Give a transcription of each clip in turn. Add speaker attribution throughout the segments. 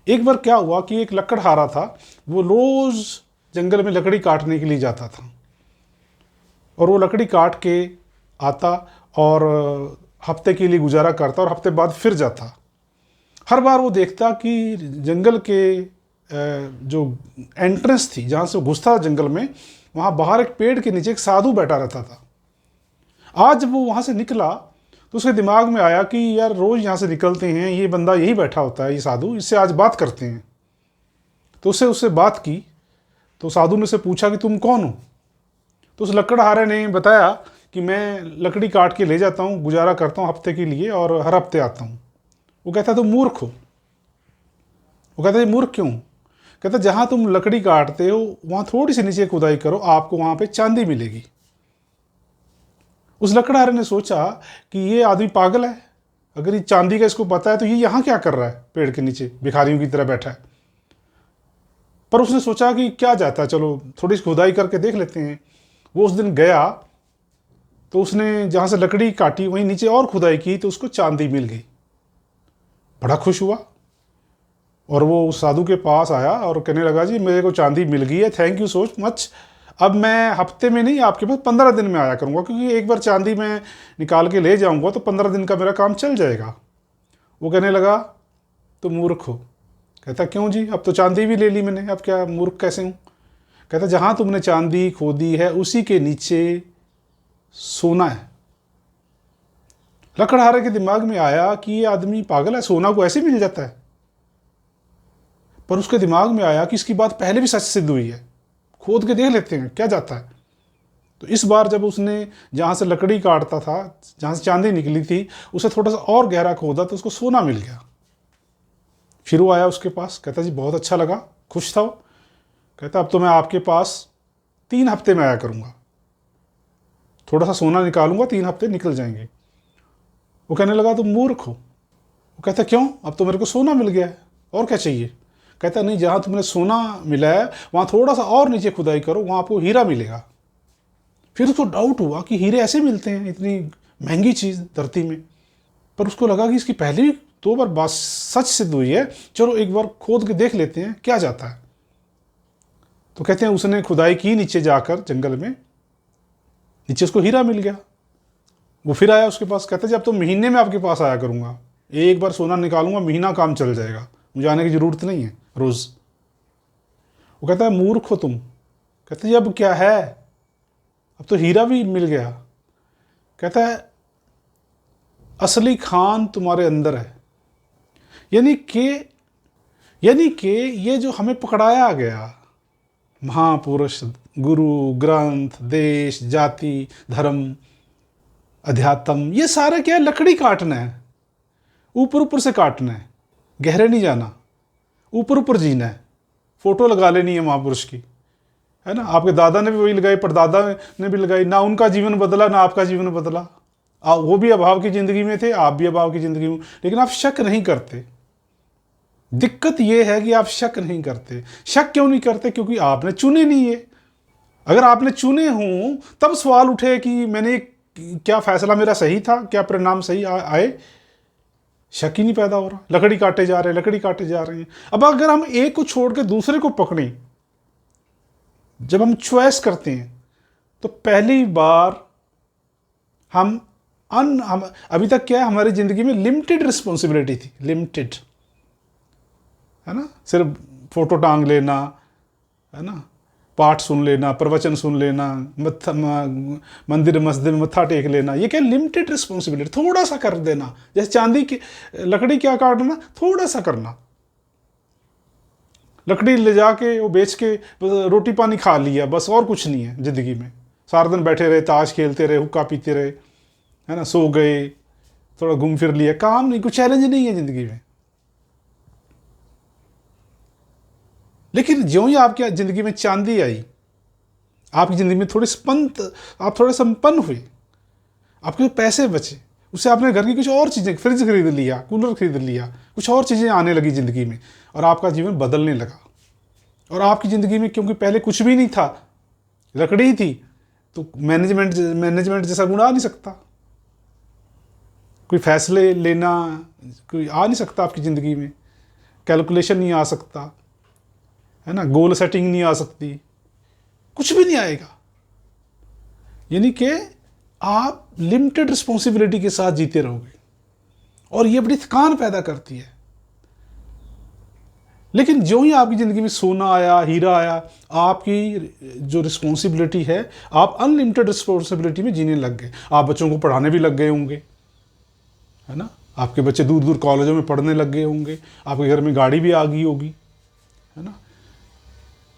Speaker 1: एक बार क्या हुआ कि एक लकड़हारा था, वो रोज़ जंगल में लकड़ी काटने के लिए जाता था, और वो लकड़ी काट के आता और हफ्ते के लिए गुजारा करता, और हफ्ते बाद फिर जाता। हर बार वो देखता कि जंगल के जो एंट्रेंस थी, जहाँ से वो घुसता था जंगल में, वहाँ बाहर एक पेड़ के नीचे एक साधु बैठा रहता था। आज जब वो वहाँ से निकला तो उसके दिमाग में आया कि यार रोज़ यहाँ से निकलते हैं, ये बंदा यही बैठा होता है, ये साधु, इससे आज बात करते हैं। तो उससे बात की, तो साधु ने उससे पूछा कि तुम कौन हो? तो उस लकड़हारे ने बताया कि मैं लकड़ी काट के ले जाता हूँ, गुजारा करता हूँ हफ्ते के लिए, और हर हफ्ते आता हूँ। वो कहता है तुम मूर्ख हो। वो कहता है मूर्ख क्यों? कहता है जहाँ तुम लकड़ी काटते हो वहाँ थोड़ी सी नीचे खुदाई करो, आपको वहाँ पे चांदी मिलेगी। उस लकड़हारे ने सोचा कि ये आदमी पागल है, अगर ये चांदी का इसको पता है तो ये यहाँ क्या कर रहा है, पेड़ के नीचे भिखारियों की तरह बैठा है। पर उसने सोचा कि क्या जाता है, चलो थोड़ी सी खुदाई करके देख लेते हैं। वो उस दिन गया तो उसने जहाँ से लकड़ी काटी वहीं नीचे और खुदाई की, तो उसको चांदी मिल गई। बड़ा खुश हुआ, और वो उस साधु के पास आया और कहने लगा जी मेरे को चांदी मिल गई है, थैंक यू सो मच। अब मैं हफ्ते में नहीं, आपके पास 15 दिन में आया करूँगा, क्योंकि एक बार चांदी मैं निकाल के ले जाऊँगा तो 15 दिन का मेरा काम चल जाएगा। वो कहने लगा तुम मूर्ख हो। कहता क्यों जी, अब तो चांदी भी ले ली मैंने, अब क्या मूर्ख कैसे हूँ? कहता जहाँ तुमने चांदी खोदी है उसी के नीचे सोना है। लकड़हारे के दिमाग में आया कि ये आदमी पागल है, सोना को ऐसे मिल जाता है। पर उसके दिमाग में आया कि इसकी बात पहले भी सच सिद्ध हुई है, खोद के देख लेते हैं क्या जाता है। तो इस बार जब उसने जहाँ से लकड़ी काटता था, जहाँ से चांदी निकली थी, उसे थोड़ा सा और गहरा खोदा तो उसको सोना मिल गया। फिर वो आया उसके पास, कहता जी बहुत अच्छा लगा, खुश था वो। कहता अब तो मैं आपके पास 3 हफ्ते में आया करूँगा, थोड़ा सा सोना निकालूंगा, 3 हफ्ते निकल जाएंगे। वो कहने लगा तुम मूर्ख हो। वो कहता क्यों, अब तो मेरे को सोना मिल गया है, और क्या चाहिए? कहता नहीं, जहाँ तुमने सोना मिला है वहाँ थोड़ा सा और नीचे खुदाई करो, वहाँ आपको हीरा मिलेगा। फिर उसको डाउट हुआ कि हीरे ऐसे मिलते हैं, इतनी महंगी चीज़ धरती में। पर उसको लगा कि इसकी पहले भी 2 बार बात सच सिद्ध हुई है, चलो एक बार खोद के देख लेते हैं क्या जाता है। तो कहते हैं उसने खुदाई की नीचे जाकर जंगल में, नीचे उसको हीरा मिल गया। वो फिर आया उसके पास, कहता जी अब तो महीने में आपके पास आया करूँगा, एक बार सोना निकालूंगा, महीना काम चल जाएगा, मुझे आने की ज़रूरत नहीं है रोज़। वो कहता है मूर्ख हो तुम। कहते जी अब क्या है, अब तो हीरा भी मिल गया। कहता है असली खान तुम्हारे अंदर है। यानी कि ये जो हमें पकड़ाया गया, महापुरुष, गुरु, ग्रंथ, देश, जाति, धर्म, अध्यात्म, ये सारा क्या है, लकड़ी काटना है, ऊपर ऊपर से काटना है, गहरे नहीं जाना, ऊपर ऊपर जीना है, फोटो लगा लेनी है महापुरुष की, है ना। आपके दादा ने भी वही लगाई, परदादा ने भी लगाई, ना उनका जीवन बदला ना आपका जीवन बदला। वो भी अभाव की ज़िंदगी में थे, आप भी अभाव की ज़िंदगी में, लेकिन आप शक नहीं करते। दिक्कत ये है कि आप शक नहीं करते। शक क्यों नहीं करते? क्योंकि आपने चुने नहीं है। अगर आपने चुने हों तब सवाल उठे कि मैंने क्या फैसला मेरा सही था, क्या परिणाम सही आए। शक ही नहीं पैदा हो रहा, लकड़ी काटे जा रहे हैं, लकड़ी काटे जा रहे हैं। अब अगर हम एक को छोड़ के दूसरे को पकड़ें, जब हम चॉइस करते हैं तो पहली बार हम अभी तक क्या है, हमारी ज़िंदगी में लिमिटेड रिस्पॉन्सिबिलिटी थी, लिमिटेड, है ना। सिर्फ फोटो टांग लेना, है ना, पाठ सुन लेना, प्रवचन सुन लेना, मंदिर मस्जिद में मत्था टेक लेना, ये क्या लिमिटेड रिस्पॉन्सिबिलिटी, थोड़ा सा कर देना। जैसे चांदी की लकड़ी क्या काटना, थोड़ा सा करना, लकड़ी ले जाके वो बेच के रोटी पानी खा लिया, बस, और कुछ नहीं है ज़िंदगी में। सारा दिन बैठे रहे, ताश खेलते रहे, हुक्का पीते रहे, है ना, सो गए, थोड़ा घूम फिर लिया, काम नहीं, कुछ चैलेंज नहीं है ज़िंदगी में। लेकिन ज्यों ही आपकी ज़िंदगी में चांदी आई, आपकी ज़िंदगी में थोड़ी स्पंद, आप थोड़े संपन्न हुए, आपके पैसे बचे, उससे आपने घर की कुछ और चीज़ें, फ्रिज खरीद लिया, कूलर खरीद लिया, कुछ और चीज़ें आने लगी ज़िंदगी में, और आपका जीवन बदलने लगा। और आपकी ज़िंदगी में क्योंकि पहले कुछ भी नहीं था, लकड़ी ही थी, तो मैनेजमेंट जैसा गुण आ नहीं सकता, कोई फैसले लेना कोई आ नहीं सकता आपकी ज़िंदगी में, कैलकुलेशन नहीं आ सकता, है ना, गोल सेटिंग नहीं आ सकती, कुछ भी नहीं आएगा। यानी कि आप लिमिटेड रिस्पॉन्सिबिलिटी के साथ जीते रहोगे और ये बड़ी थकान पैदा करती है। लेकिन जो ही आपकी ज़िंदगी में सोना आया, हीरा आया, आपकी जो रिस्पॉन्सिबिलिटी है, आप अनलिमिटेड रिस्पॉन्सिबिलिटी में जीने लग गए। आप बच्चों को पढ़ाने भी लग गए होंगे, है ना, आपके बच्चे दूर दूर कॉलेजों में पढ़ने लग गए होंगे, आपके घर में गाड़ी भी आ गई होगी, है ना,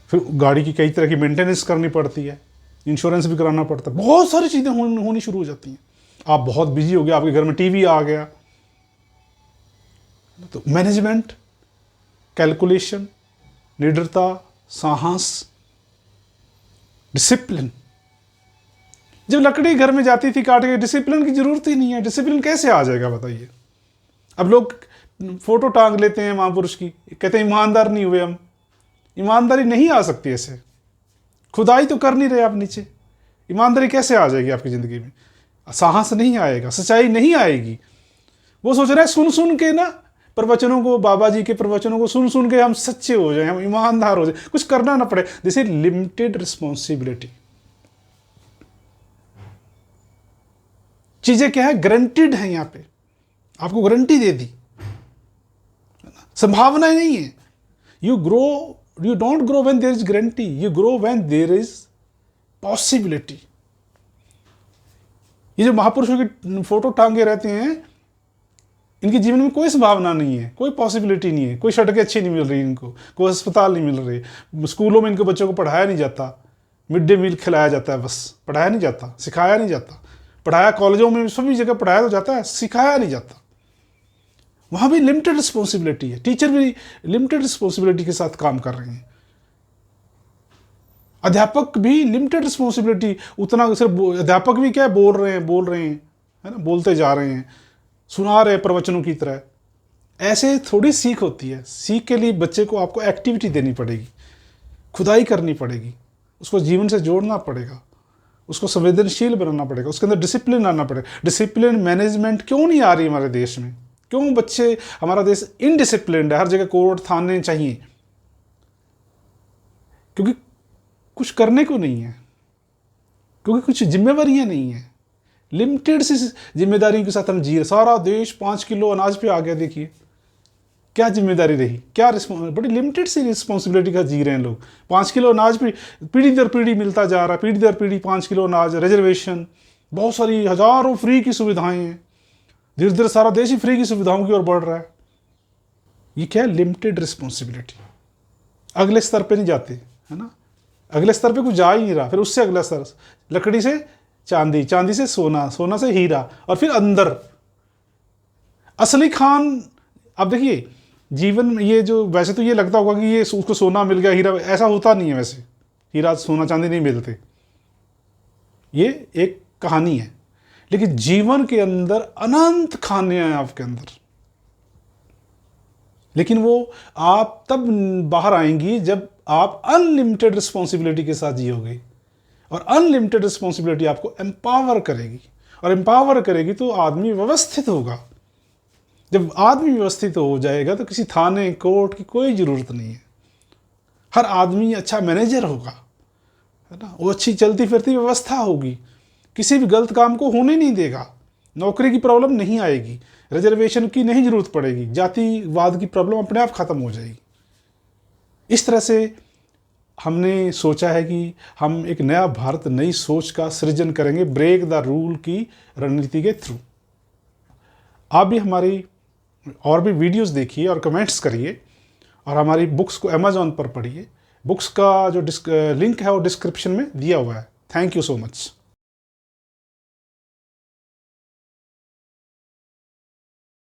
Speaker 1: फिर गाड़ी की कई तरह की मेंटेनेंस करनी पड़ती है, इंश्योरेंस भी कराना पड़ता है, बहुत सारी चीज़ें होनी शुरू हो जाती हैं। आप बहुत बिजी हो गए, आपके घर में टीवी आ गया, तो मैनेजमेंट, कैलकुलेशन, निडरता, साहस, डिसिप्लिन। जब लकड़ी घर में जाती थी काट के, डिसिप्लिन की जरूरत ही नहीं है। डिसिप्लिन कैसे आ जाएगा बताइए। अब लोग फोटो टांग लेते हैं महापुरुष की, कहते हैं ईमानदार नहीं हुए हम। ईमानदारी नहीं आ सकती ऐसे, खुदाई तो कर नहीं रहे आप नीचे, ईमानदारी कैसे आ जाएगी आपकी ज़िंदगी में? साहस नहीं आएगा, सच्चाई नहीं आएगी। वो सोच रहा है सुन सुन के ना प्रवचनों को, बाबा जी के प्रवचनों को सुन सुन के हम सच्चे हो जाएं, हम ईमानदार हो जाए, कुछ करना ना पड़े। This is limited responsibility. चीजें क्या है, गारंटीड है, यहां पे आपको गारंटी दे दी, संभावना नहीं है। You grow, you don't grow when there is guarantee, you grow when there is possibility। ये जो महापुरुषों की फोटो टांगे रहते हैं, इनके जीवन में कोई संभावना नहीं है, कोई पॉसिबिलिटी नहीं है, कोई सड़कें अच्छी नहीं मिल रही इनको, कोई अस्पताल नहीं मिल रही, स्कूलों में इनके बच्चों को पढ़ाया नहीं जाता, मिड डे मील खिलाया जाता है बस, पढ़ाया नहीं जाता, सिखाया नहीं जाता। पढ़ाया कॉलेजों में सभी जगह पढ़ाया तो जाता है, सिखाया नहीं जाता। वहाँ भी लिमिटेड रिस्पॉन्सिबिलिटी है, टीचर भी लिमिटेड रिस्पॉन्सिबिलिटी के साथ काम कर रहे हैं, अध्यापक भी लिमिटेड रिस्पॉन्सिबिलिटी, उतना सिर्फ अध्यापक भी क्या है, बोल रहे हैं, है ना, बोलते जा रहे हैं, सुना रहे हैं प्रवचनों की तरह। ऐसे थोड़ी सीख होती है। सीख के लिए बच्चे को आपको एक्टिविटी देनी पड़ेगी, खुदाई करनी पड़ेगी, उसको जीवन से जोड़ना पड़ेगा, उसको संवेदनशील बनाना पड़ेगा, उसके अंदर डिसिप्लिन आना पड़ेगा। डिसिप्लिन मैनेजमेंट क्यों नहीं आ रही हमारे देश में? क्यों बच्चे, हमारा देश इनडिसिप्लिन्ड है, हर जगह कोर्ट थाने चाहिए? क्योंकि कुछ करने को नहीं है, क्योंकि कुछ जिम्मेवारियां नहीं है। लिमिटेड सी जिम्मेदारियों के साथ हम जी रहे। सारा देश 5 किलो अनाज पे आ गया, देखिए क्या जिम्मेदारी रही, क्या बड़ी लिमिटेड सी रिस्पॉन्सिबिलिटी का जी रहे हैं लोग। 5 किलो अनाज पे पीढ़ी दर पीढ़ी मिलता जा रहा है, पीढ़ी दर पीढ़ी 5 किलो अनाज, रिजर्वेशन, बहुत सारी हजारों फ्री की सुविधाएं हैं। धीरे धीरे सारा देश ही फ्री की सुविधाओं की ओर बढ़ रहा है। ये क्या है? Limited responsibility. अगले स्तर पे नहीं जाते, है ना, अगले स्तर पे कुछ जा ही नहीं रहा। फिर उससे अगला स्तर, लकड़ी से चांदी, चांदी से सोना, सोना से हीरा, और फिर अंदर असली खान। अब देखिए जीवन में ये जो, वैसे तो ये लगता होगा कि ये उसको सोना मिल गया, हीरा, ऐसा होता नहीं है। वैसे हीरा सोना चांदी नहीं मिलते, ये एक कहानी है। लेकिन जीवन के अंदर अनंत खाने हैं आपके अंदर, लेकिन वो आप तब बाहर आएंगी जब आप अनलिमिटेड रिस्पॉन्सिबिलिटी के साथ जियोगे। और अनलिमिटेड रिस्पॉन्सिबिलिटी आपको एम्पावर करेगी, और एम्पावर करेगी तो आदमी व्यवस्थित होगा। जब आदमी व्यवस्थित हो जाएगा तो किसी थाने कोर्ट की कोई ज़रूरत नहीं है। हर आदमी अच्छा मैनेजर होगा, है ना, वो अच्छी चलती फिरती व्यवस्था होगी, किसी भी गलत काम को होने नहीं देगा, नौकरी की प्रॉब्लम नहीं आएगी, रिजर्वेशन की नहीं जरूरत पड़ेगी, जातिवाद की प्रॉब्लम अपने आप खत्म हो जाएगी। इस तरह से हमने सोचा है कि हम एक नया भारत, नई सोच का सृजन करेंगे, ब्रेक द रूल की रणनीति के थ्रू। आप भी हमारी और भी वीडियोस देखिए और कमेंट्स करिए, और हमारी बुक्स को अमेज़ॉन पर पढ़िए। बुक्स का जो लिंक है वो डिस्क्रिप्शन में दिया हुआ है। Thank you so much.